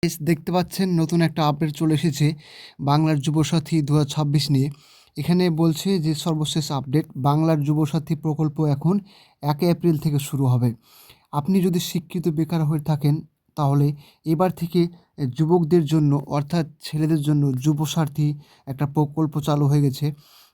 দেখতে পাচ্ছেন নতুন একটা আপডেট চলে এসেছে বাংলার যুবসাথী 2026 নিয়ে। এখানে বলছে যে সর্বশেষ আপডেট, বাংলার যুবসাথী প্রকল্প এখন 1 এপ্রিল থেকে শুরু হবে। আপনি যদি শিক্ষিত বেকার হয়ে থাকেন তাহলে এবার থেকে যুবকদের জন্য অর্থাৎ ছেলেদের জন্য যুবসাথী একটা প্রকল্প চালু হয়ে গেছে,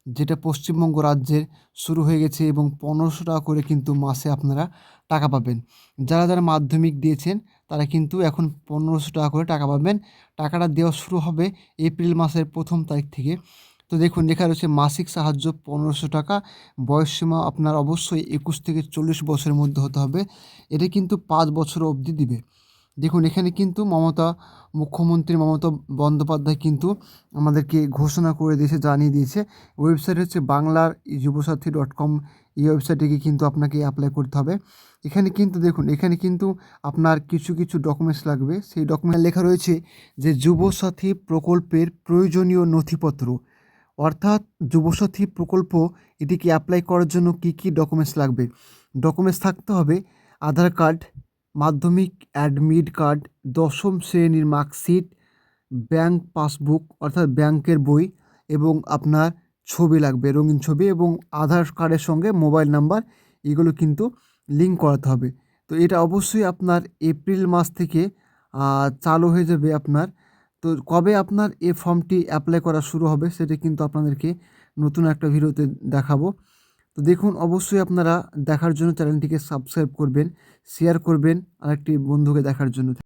যেটা পশ্চিমবঙ্গ রাজ্যের শুরু হয়ে গেছে এবং 1500 টাকা করে কিন্তু মাসে আপনারা টাকা পাবেন। যারা মাধ্যমিক দিয়েছেন তারা কিন্তু এখন 1500 টাকা করে টাকা পাবেন। টাকাটা দেওয়া শুরু হবে এপ্রিল মাসের 1ম তারিখ থেকে। তো দেখুন লেখা রয়েছে মাসিক সাহায্য 1500 টাকা, বয়সসীমা আপনার অবশ্যই 21 থেকে 40 বছরের মধ্যে হতে হবে। এটা কিন্তু 5 বছর অবধি দিবে। দেখুন এখানে কিন্তু মুখ্যমন্ত্রী মমতা বন্দ্যোপাধ্যায় কিন্তু আমাদেরকে ঘোষণা করে দিয়েছে, জানিয়ে দিয়েছে। ওয়েবসাইট হচ্ছে banlar-যুবসাথী.com। এই ওয়েবসাইটে গিয়ে কিন্তু আপনাকে অ্যাপ্লাই করতে হবে। এখানে কিন্তু দেখুন, এখানে কিন্তু আপনার কিছু ডকুমেন্টস লাগবে। সেই ডকুমেন্ট লেখা রয়েছে যে যুবসাথী প্রকল্পের প্রয়োজনীয় নথিপত্র, অর্থাৎ যুবসাথী প্রকল্প এটিকে অ্যাপ্লাই করার জন্য কী ডকুমেন্টস লাগবে। ডকুমেন্টস থাকতে হবে আধার কার্ড, মাধ্যমিক অ্যাডমিট কার্ড, 10ম শ্রেণীর মার্কশিট, ব্যাংক পাসবুক অর্থাৎ ব্যাংকের বই এবং আপনার ছবি লাগবে, রঙিন ছবি, এবং আধার কার্ডের সঙ্গে মোবাইল নাম্বার, এগুলো কিন্তু লিঙ্ক করাতে হবে। তো এটা অবশ্যই আপনার এপ্রিল মাস থেকে চালু হয়ে যাবে আপনার। তো কবে আপনার এই ফর্মটি অ্যাপ্লাই করা শুরু হবে সেটা কিন্তু আপনাদেরকে নতুন একটা ভিডিওতে দেখাবো। তো দেখুন অবশ্যই আপনারা দেখার জন্য চ্যানেলটিকে সাবস্ক্রাইব করবেন, শেয়ার করবেন আরেকটি বন্ধুকে দেখার জন্য।